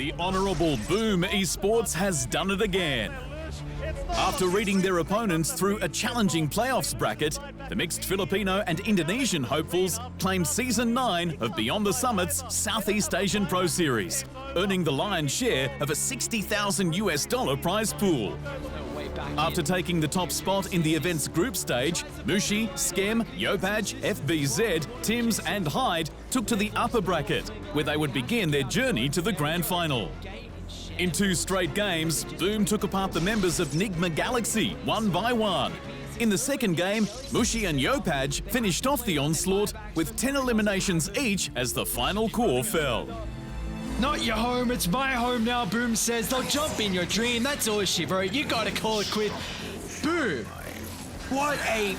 The Honourable BOOM Esports has done it again. After reading their opponents through a challenging playoffs bracket, the mixed Filipino and Indonesian hopefuls claimed Season 9 of Beyond the Summit's Southeast Asian Pro Series, earning the lion's share of a $60,000 prize pool. After taking the top spot in the event's group stage, Mushi, Skem, Yopaj, FBZ, Tims and Hyde took to the upper bracket, where they would begin their journey to the grand final. In 2 straight games, BOOM took apart the members of Nigma Galaxy one by one. In the second game, Mushi and Yopaj finished off the onslaught with 10 eliminations each as the final core fell. Not your home, it's my home now, BOOM says. They'll jump in your dream, that's all she wrote. You gotta call it quit. BOOM, what a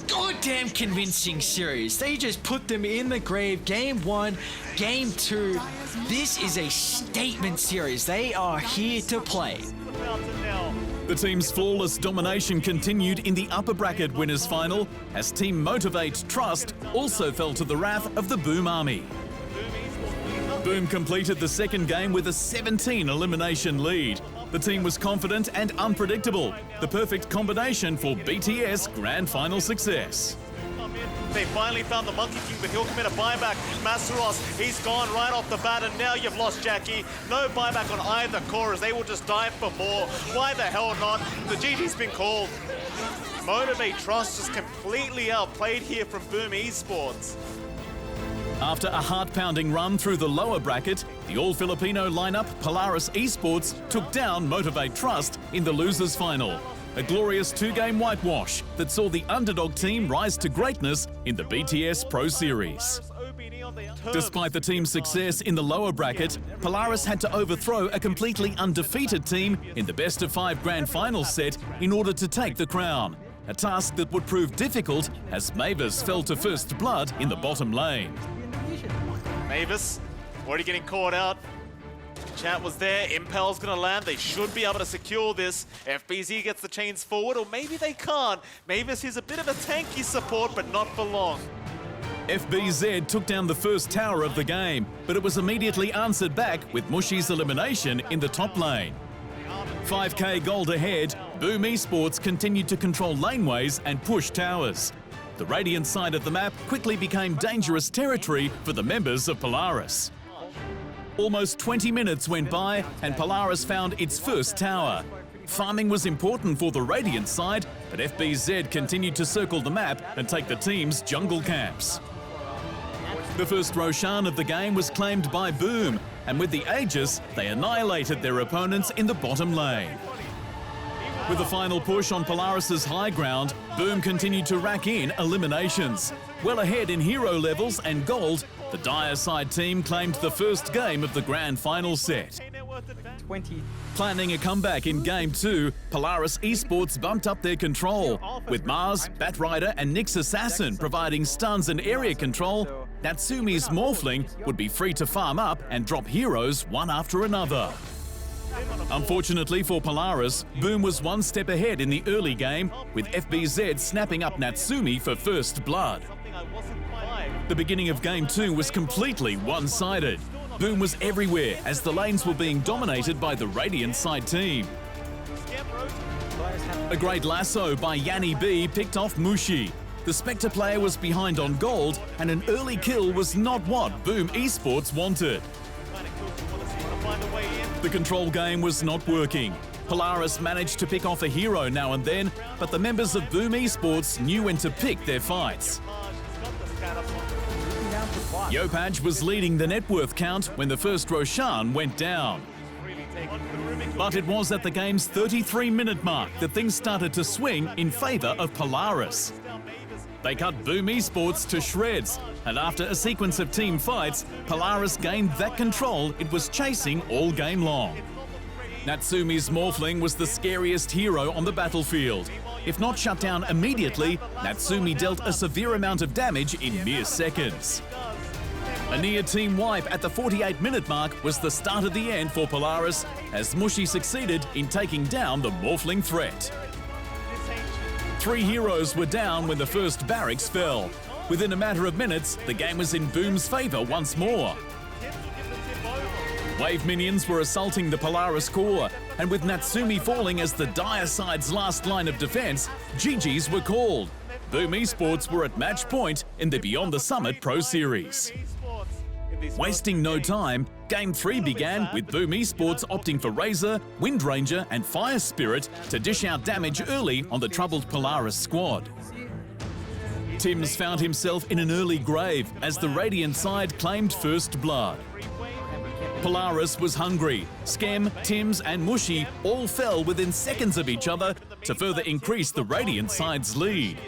goddamn convincing series. They just put them in the grave. Game 1, Game 2. This is a statement series. They are here to play. The team's flawless domination continued in the upper bracket winners final as Team Motivate Trust also fell to the wrath of the BOOM Army. BOOM completed the second game with a 17 elimination lead. The team was confident and unpredictable, the perfect combination for BTS grand final success. They finally found the Monkey King, but he'll commit a buyback. Masuros, he's gone right off the bat, and now you've lost Jackie. No buyback on either core, as they will just dive for more. Why the hell not? The GG's been called. Motivate Trust just completely outplayed here from BOOM Esports. After a heart-pounding run through the lower bracket, the all-Filipino lineup Polaris Esports took down Motivate Trust in the losers final. A glorious 2-game whitewash that saw the underdog team rise to greatness in the BTS Pro Series. Despite the team's success in the lower bracket, Polaris had to overthrow a completely undefeated team in the best-of-5 grand final set in order to take the crown. A task that would prove difficult as Mavis fell to first blood in the bottom lane. Mavis already getting caught out. Chat was there, Impel's gonna land, they should be able to secure this. FBZ gets the chains forward, or maybe they can't. Mavis is a bit of a tanky support, but not for long. FBZ took down the first tower of the game, but it was immediately answered back with Mushi's elimination in the top lane. 5k gold ahead, BOOM Esports continued to control laneways and push towers. The Radiant side of the map quickly became dangerous territory for the members of Polaris. Almost 20 minutes went by and Polaris found its first tower. Farming was important for the Radiant side, but FBZ continued to circle the map and take the team's jungle camps. The first Roshan of the game was claimed by BOOM, and with the Aegis, they annihilated their opponents in the bottom lane. With the final push on Polaris's high ground, BOOM continued to rack in eliminations. Well ahead in hero levels and gold, the Dire side team claimed the first game of the grand final set. Planning a comeback in Game 2, Polaris Esports bumped up their control. With Mars, Batrider and Nyx Assassin providing stuns and area control, Natsumi's Morphling would be free to farm up and drop heroes one after another. Unfortunately for Polaris, BOOM was one step ahead in the early game, with FBZ snapping up Natsumi for first blood. The beginning of Game 2 was completely one-sided. BOOM was everywhere as the lanes were being dominated by the Radiant side team. A great lasso by Yanni B picked off Mushi. The Spectre player was behind on gold, and an early kill was not what BOOM Esports wanted. The control game was not working. Polaris managed to pick off a hero now and then, but the members of BOOM Esports knew when to pick their fights. Yopaj was leading the net worth count when the first Roshan went down. But it was at the game's 33-minute mark that things started to swing in favour of Polaris. They cut BOOM Esports to shreds, and after a sequence of team fights, Polaris gained that control it was chasing all game long. Natsumi's Morphling was the scariest hero on the battlefield. If not shut down immediately, Natsumi dealt a severe amount of damage in mere seconds. A near team wipe at the 48-minute mark was the start of the end for Polaris, as Mushi succeeded in taking down the Morphling threat. 3 heroes were down when the first barracks fell. Within a matter of minutes, the game was in BOOM's favour once more. Wave minions were assaulting the Polaris core, and with Natsumi falling as the dire side's last line of defense, GGs were called. BOOM Esports were at match point in the Beyond the Summit Pro Series. Wasting no time, Game 3 began with BOOM Esports opting for Razor, Wind Ranger and Fire Spirit to dish out damage early on the troubled Polaris squad. Tims found himself in an early grave as the Radiant side claimed first blood. Polaris was hungry. Skem, Tims and Mushy all fell within seconds of each other to further increase the Radiant side's lead.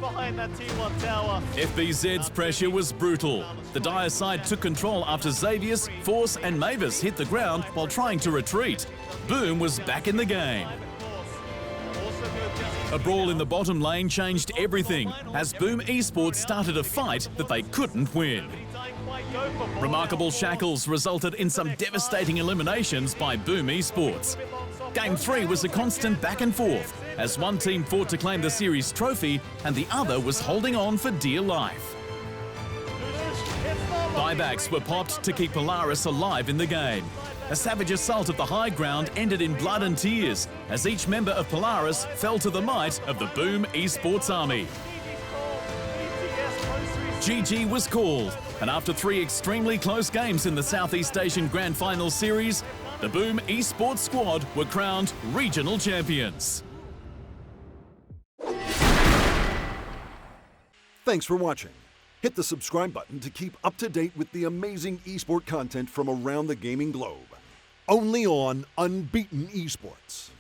Behind that T1 tower. FBZ's pressure was brutal. The Dire side took control after Xavius, Force and Mavis hit the ground while trying to retreat. BOOM was back in the game. A brawl in the bottom lane changed everything as BOOM Esports started a fight that they couldn't win. Remarkable shackles resulted in some devastating eliminations by BOOM Esports. Game 3 was a constant back and forth as one team fought to claim the series trophy and the other was holding on for dear life. Buybacks were popped to keep Polaris alive in the game. A savage assault at the high ground ended in blood and tears as each member of Polaris fell to the might of the BOOM Esports army. GG was called, and after 3 extremely close games in the Southeast Asian Grand Final Series, the BOOM Esports squad were crowned regional champions. Thanks for watching. Hit the subscribe button to keep up to date with the amazing esport content from around the gaming globe. Only on Unbeaten Esports.